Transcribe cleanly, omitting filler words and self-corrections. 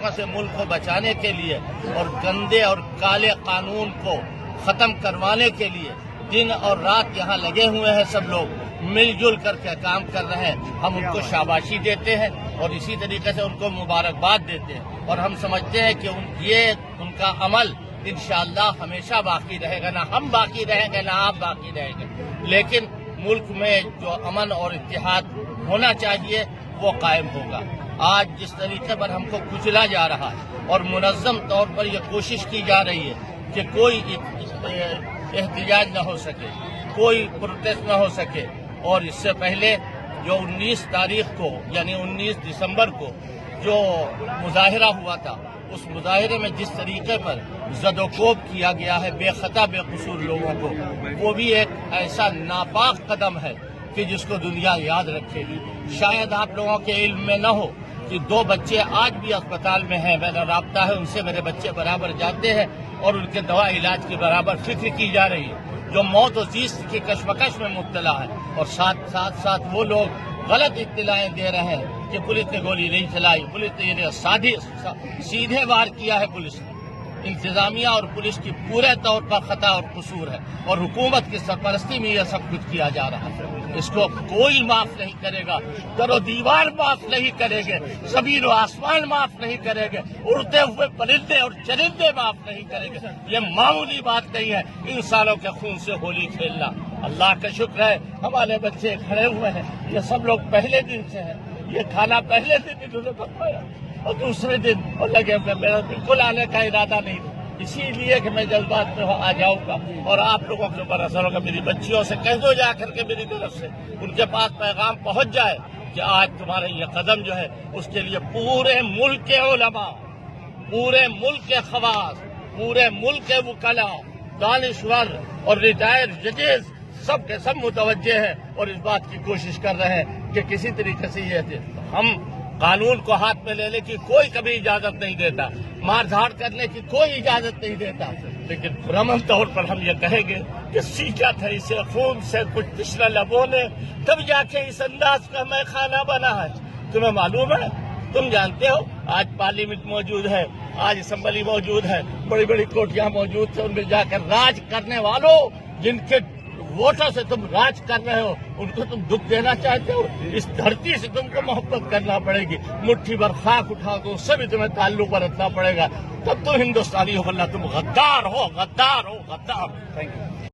خاتمہ سے ملک کو بچانے کے لیے اور گندے اور کالے قانون کو ختم کروانے کے لیے دن اور رات یہاں لگے ہوئے ہیں. سب لوگ مل جل کر کے کام کر رہے ہیں. ہم ان کو شاباشی دیتے ہیں اور اسی طریقے سے ان کو مبارکباد دیتے ہیں اور ہم سمجھتے ہیں کہ ان کا عمل انشاءاللہ ہمیشہ باقی رہے گا. نہ ہم باقی رہیں گے نہ آپ باقی رہیں گے، لیکن ملک میں جو امن اور اتحاد ہونا چاہیے وہ قائم ہوگا. آج جس طریقے پر ہم کو کچلا جا رہا ہے اور منظم طور پر یہ کوشش کی جا رہی ہے کہ کوئی احتجاج نہ ہو سکے، کوئی پروٹیسٹ نہ ہو سکے، اور اس سے پہلے جو 19 تاریخ کو یعنی 19 دسمبر کو جو مظاہرہ ہوا تھا، اس مظاہرے میں جس طریقے پر زد و کوب کیا گیا ہے بے خطا بے قصور لوگوں کو، وہ بھی ایک ایسا ناپاک قدم ہے کہ جس کو دنیا یاد رکھے گی. شاید آپ لوگوں کے علم میں نہ ہو کہ 2 بچے آج بھی اسپتال میں ہیں. میرا رابطہ ہے ان سے، میرے بچے برابر جاتے ہیں اور ان کے دوا علاج کی برابر فکر کی جا رہی ہے. جو موت و زیست کی کشمکش میں مبتلا ہے اور ساتھ وہ لوگ غلط اطلاعیں دے رہے ہیں کہ پولیس نے گولی نہیں چلائی، پولیس نے یہ سیدھے وار کیا ہے. پولیس نے انتظامیہ اور پولیس کی پورے طور پر خطا اور قصور ہے اور حکومت کی سرپرستی میں یہ سب کچھ کیا جا رہا ہے. اس کو کوئی معاف نہیں کرے گا. در و دیوار معاف نہیں کرے گے، زمین و آسمان معاف نہیں کرے گے، اڑتے ہوئے پرندے اور چرندے معاف نہیں کریں گے. یہ معمولی بات نہیں ہے انسانوں کے خون سے ہولی کھیلنا. اللہ کا شکر ہے ہمارے بچے کھڑے ہوئے ہیں. یہ سب لوگ پہلے دن سے ہیں. یہ کھانا پہلے دن انہوں نے پکایا اور دوسرے دن اور لگے ہوئے. میرا بالکل آنے کا ارادہ نہیں تھا، اسی لیے کہ میں جذبات میں آ جاؤں گا اور آپ لوگوں کے اوپر اثر ہوگا. میری بچیوں سے کہہ دو جا کر کے میری طرف سے ان کے پاس پیغام پہنچ جائے کہ آج تمہارا یہ قدم جو ہے اس کے لیے پورے ملک کے علماء، پورے ملک کے خواص، پورے ملک کے وکلاء، دانشور اور ریٹائرڈ ججز سب کے سب متوجہ ہیں اور اس بات کی کوشش کر رہے ہیں کہ کسی طریقے سے یہ ہم قانون کو ہاتھ میں لینے کی کوئی کبھی اجازت نہیں دیتا، مار دھاڑ کرنے کی کوئی اجازت نہیں دیتا، لیکن پرامن طور پر ہم یہ کہیں گے کہ سیکھا تھا اسے خون سے کچھ پچھلا لبوں نے، تب جا کے اس انداز کا میں خانہ بنا ہے. تمہیں معلوم ہے، تم جانتے ہو آج پارلیمنٹ موجود ہے، آج اسمبلی موجود ہے، بڑی بڑی کوٹیاں موجود تھے. ان میں جا کر راج کرنے والوں جن کے ووٹوں سے تم راج کر رہے ہو ان کو تم دکھ دینا چاہتے ہو. اس دھرتی سے تم کو محبت کرنا پڑے گی. مٹھی بھر خاک اٹھا دو، اس سے بھی تمہیں تعلق برتنا پڑے گا. تب تو ہندوستانی ہو، ورنہ تم غدار ہو، غدار ہو، غدار. Thank you.